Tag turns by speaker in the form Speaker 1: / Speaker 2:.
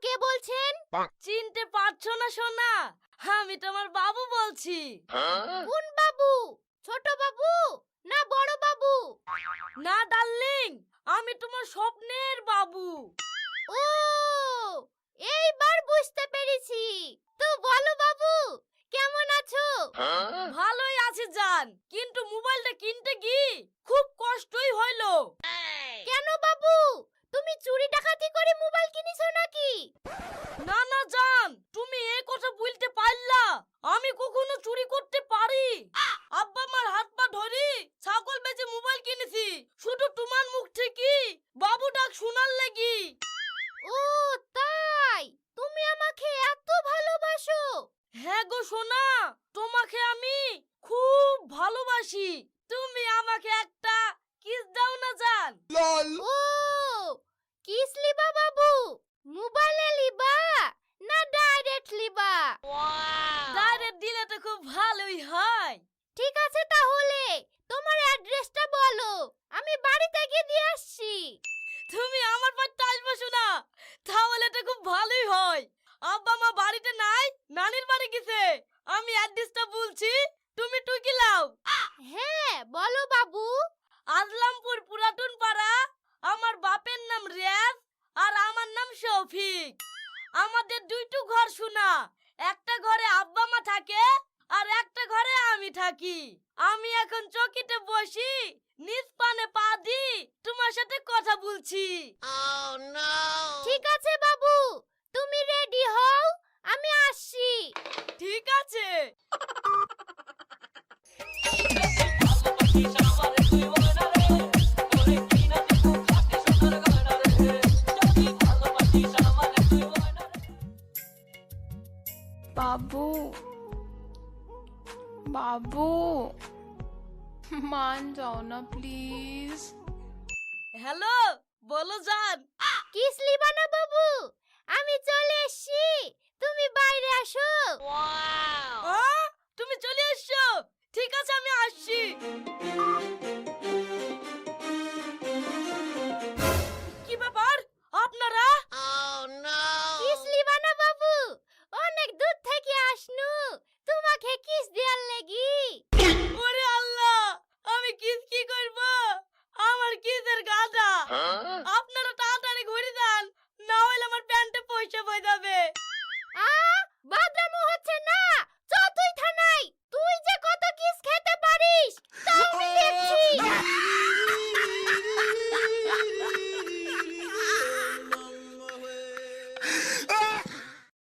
Speaker 1: কে বলছেন?
Speaker 2: চিনতে পারছো না সোনা? আমি তোমার বাবু বলছি।
Speaker 1: কোন বাবু? ছোট বাবু না বড় বাবু?
Speaker 2: না ডার্লিং, আমি তোমার স্বপ্নের বাবু।
Speaker 1: ও, এইবার বুঝতে পেরেছি। তো বলো বাবু, কেমন আছো?
Speaker 2: ভালোই আছি জান, কিন্তু মোবাইলটা কিনতে কি খুব কষ্টই হইলো।
Speaker 1: কেন বাবু, তুমি চুরি ডাকাতি করে মোবাইল কিনেছো নাকি?
Speaker 2: না না জান, তুমি এই কথা বলতে পারলা? আমি কখনো চুরি করতে পারি? আব্বা আমার হাত পা ধরি ছাগল বেচে মোবাইল কিনেছি, শুধু তোমার মুখ থেকে বাবু ডাক শোনার লাগি।
Speaker 1: ও তাই, তুমি আমাকে এত ভালোবাসো?
Speaker 2: হ্যাঁ গো সোনা, তোমাকে আমি খুব ভালোবাসি। তুমি আমাকে একটা কিস দাও না জান।
Speaker 1: ও, কিস লিবা বাবু? মোবাইলে লিবা না ডাইরেক্ট লিবা?
Speaker 2: ডাইরেক্ট দিলে তো খুব ভালোই হয়।
Speaker 1: ঠিক আছে, তাহলে তোমার অ্যাড্রেসটা বলো, আমি বাড়িতে গিয়ে দিয়ে আসছি।
Speaker 2: তুমি আমার বাড়িতে আসবে শোনা, তাহলে তো খুব ভালোই হয়। আব্বা মা বাড়িতে নাই, নানির বাড়ি গেছে। আমি অ্যাড্রেসটা বলছি, তুমি টুকি লাও।
Speaker 1: হ্যাঁ বলো বাবু।
Speaker 2: আজলামপুর পুরাতন পাড়া। আমার বাপের নাম রিয়াজ আর আমার নাম শফিক। আমাদের দুইটো ঘর শোনা, একটা ঘরে আব্বা মা থাকে আর একটা ঘরে আমি থাকি। আমি এখন চকিতে বসি, নিজ পানে পা দি তোমার সাথে কথা বলছি।
Speaker 1: ঠিক আছে বাবু, তুমি রেডি হও, আমি আসছি।
Speaker 2: ঠিক আছে।
Speaker 3: বাবু, বাবু, মান যাও না প্লিজ।
Speaker 2: হ্যালো, বলো জান।
Speaker 1: কিস লিবা না বাবু? আমি চলে এসেছি, তুমি বাইরে আসো।
Speaker 2: তুমি চলে এসছো? ঠিক আছে, আমি আসছি।